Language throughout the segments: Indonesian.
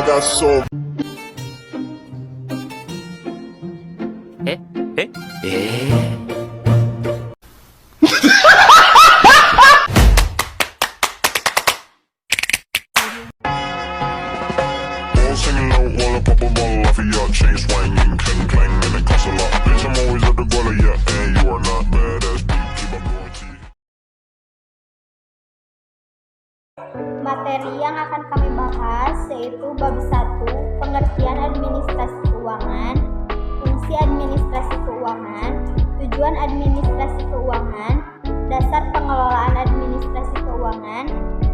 got so all singing low while I pop a bottle off of your chain swinging, clang clang, and it costs a lot. Bitch, I'm always at the guala, yeah, and you are not badass beat. Keep on going to you. Materi yang akan kami bahas yaitu bab 1, pengertian administrasi keuangan, fungsi administrasi keuangan, tujuan administrasi keuangan, dasar pengelolaan administrasi keuangan,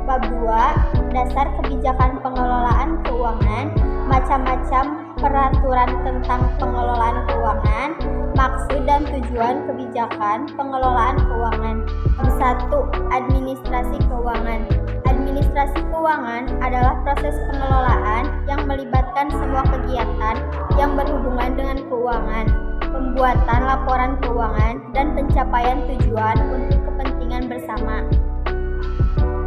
bab 2, dasar kebijakan pengelolaan keuangan, macam-macam peraturan tentang pengelolaan keuangan, maksud dan tujuan kebijakan pengelolaan keuangan. Bab 1, administrasi keuangan. Administrasi keuangan adalah proses pengelolaan yang melibatkan semua kegiatan yang berhubungan dengan keuangan, pembuatan laporan keuangan, dan pencapaian tujuan untuk kepentingan bersama.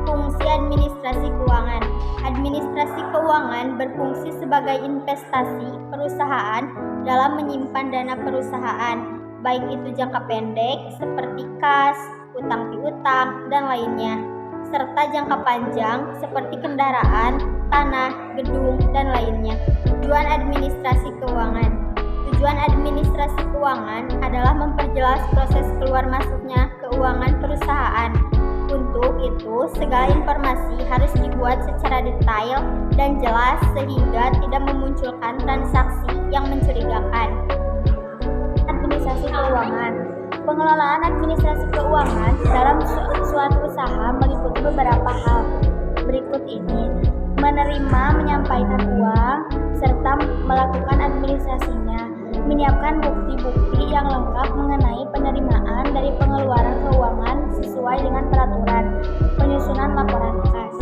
Fungsi administrasi keuangan. Administrasi keuangan berfungsi sebagai investasi perusahaan dalam menyimpan dana perusahaan, baik itu jangka pendek seperti kas, utang piutang, dan lainnya, serta jangka panjang seperti kendaraan, tanah, gedung, dan lainnya. Tujuan administrasi keuangan. Tujuan administrasi keuangan adalah memperjelas proses keluar masuknya keuangan perusahaan. Untuk itu, segala informasi harus dibuat secara detail dan jelas sehingga tidak memunculkan transaksi yang mencurigakan. Administrasi keuangan. Pengelolaan administrasi keuangan dalam suatu usaha meliputi beberapa hal berikut ini: menerima, menyampaikan uang, serta melakukan administrasinya, menyiapkan bukti-bukti yang lengkap mengenai penerimaan dari pengeluaran keuangan sesuai dengan peraturan, penyusunan laporan kas.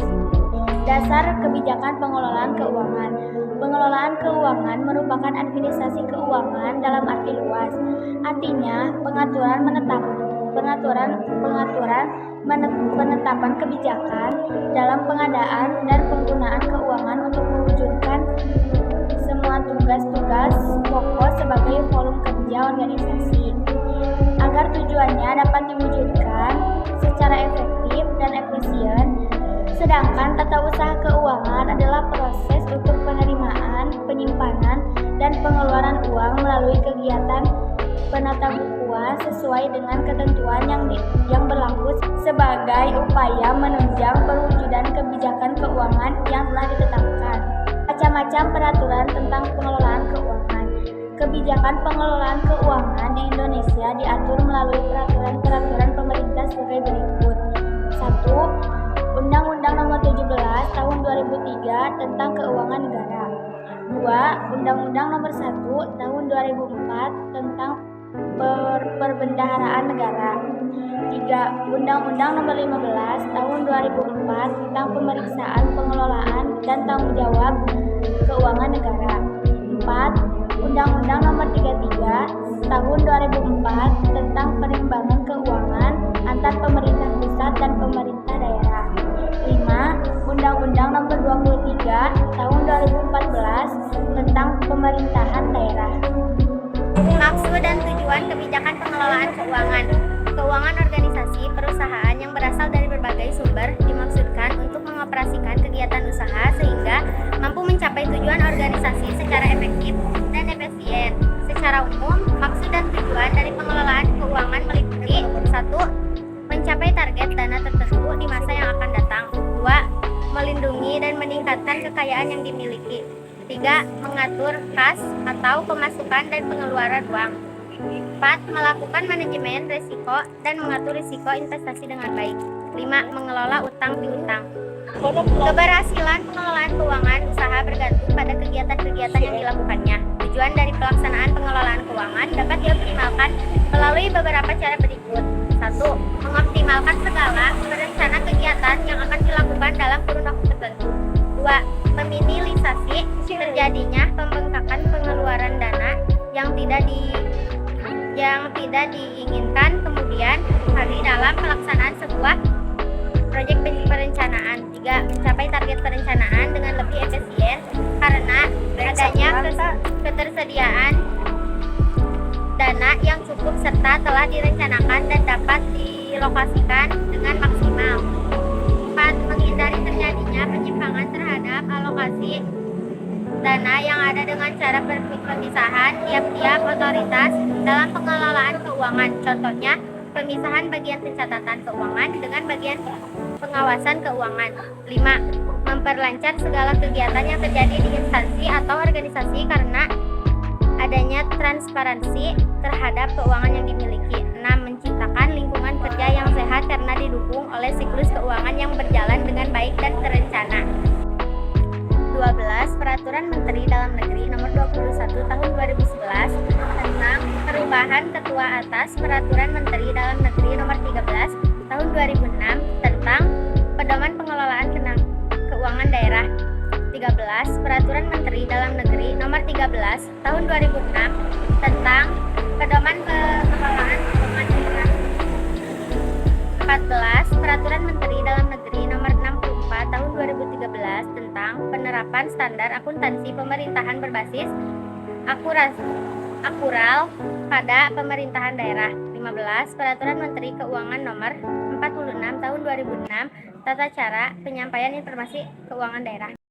Dasar kebijakan pengelolaan keuangan. Pengelolaan keuangan merupakan administrasi keuangan dalam arti luas. Artinya, penetapan kebijakan dalam pengadaan dan penggunaan keuangan untuk mewujudkan semua tugas-tugas pokok sebagai volume kerja organisasi, agar tujuannya dapat diwujudkan secara efektif dan efisien. Sedangkan tata usaha keuangan adalah proses untuk penerimaan, penyimpanan, dan pengeluaran uang melalui kegiatan penatabukuan sesuai dengan ketentuan yang berlaku sebagai upaya menunjang perwujudan kebijakan keuangan yang telah ditetapkan. Macam-macam peraturan tentang pengelolaan keuangan. Kebijakan pengelolaan keuangan di Indonesia diatur melalui peraturan-peraturan pemerintah sebagai berikut. 1. Undang-Undang Nomor 17 Tahun 2003 tentang Keuangan Negara. 2. Undang-Undang Nomor 1 Tahun 2004 tentang Perbendaharaan Negara. 3. Undang-Undang Nomor 15 Tahun 2004 tentang Pemeriksaan, Pengelolaan, dan Tanggung Jawab Keuangan Negara. 4. Undang-Undang Nomor 33 Tahun 2004 tentang Perimbangan Keuangan antar pemerintah pusat dan pemerintah daerah. 5. Undang-Undang Nomor 23 Tahun 2014 tentang Pemerintahan Daerah. Maksud dan tujuan kebijakan pengelolaan keuangan. Keuangan organisasi perusahaan yang berasal dari berbagai sumber dimaksudkan untuk mengoperasikan kegiatan usaha sehingga mampu mencapai tujuan organisasi secara efektif dan efisien. Secara umum, maksud dan tujuan dari pengelolaan keuangan meliputi: 1. Mencapai target dana tertentu di masa yang akan datang. 2. Melindungi dan meningkatkan kekayaan yang dimiliki. 3. Mengatur kas atau pemasukan dan pengeluaran uang. 4. Melakukan manajemen risiko dan mengatur risiko investasi dengan baik. 5. Mengelola utang piutang. Keberhasilan pengelolaan keuangan usaha bergantung pada kegiatan-kegiatan yang dilakukannya. Tujuan dari pelaksanaan pengelolaan keuangan dapat dioptimalkan melalui beberapa cara berikut. 1. Mengoptimalkan segala rencana kegiatan yang akan dilakukan dalam kurun waktu tertentu. 2. Meminimalisasi terjadinya pembengkakan pengeluaran dana yang tidak diinginkan kemudian hari dalam pelaksanaan sebuah proyek perencanaan. 3. Mencapai target perencanaan dengan lebih efisien karena dialokasikan dengan maksimal. 4. Menghindari terjadinya penyimpangan terhadap alokasi dana yang ada dengan cara pemisahan tiap-tiap otoritas dalam pengelolaan keuangan. Contohnya, pemisahan bagian pencatatan keuangan dengan bagian pengawasan keuangan. 5. Memperlancar segala kegiatan yang terjadi di instansi atau organisasi karena adanya transparansi terhadap keuangan yang dimiliki. 6. Menciptakan lingkungan kerja yang sehat karena didukung oleh siklus keuangan yang berjalan dengan baik dan terencana. 12. Peraturan Menteri Dalam Negeri Nomor 21 Tahun 2011 tentang perubahan ketua atas Peraturan Menteri Dalam Negeri Nomor 13 Tahun 2006 tentang pedoman pengelolaan keuangan daerah. 13. Peraturan Menteri Dalam Negeri Nomor 13 Tahun 2006 tentang pedoman pengelolaan keuangan daerah. 14. Peraturan Menteri Dalam Negeri Nomor 64 Tahun 2013 tentang penerapan standar akuntansi pemerintahan berbasis akural pada pemerintahan daerah. 15. Peraturan Menteri Keuangan Nomor 46 Tahun 2006 tata cara penyampaian informasi keuangan daerah.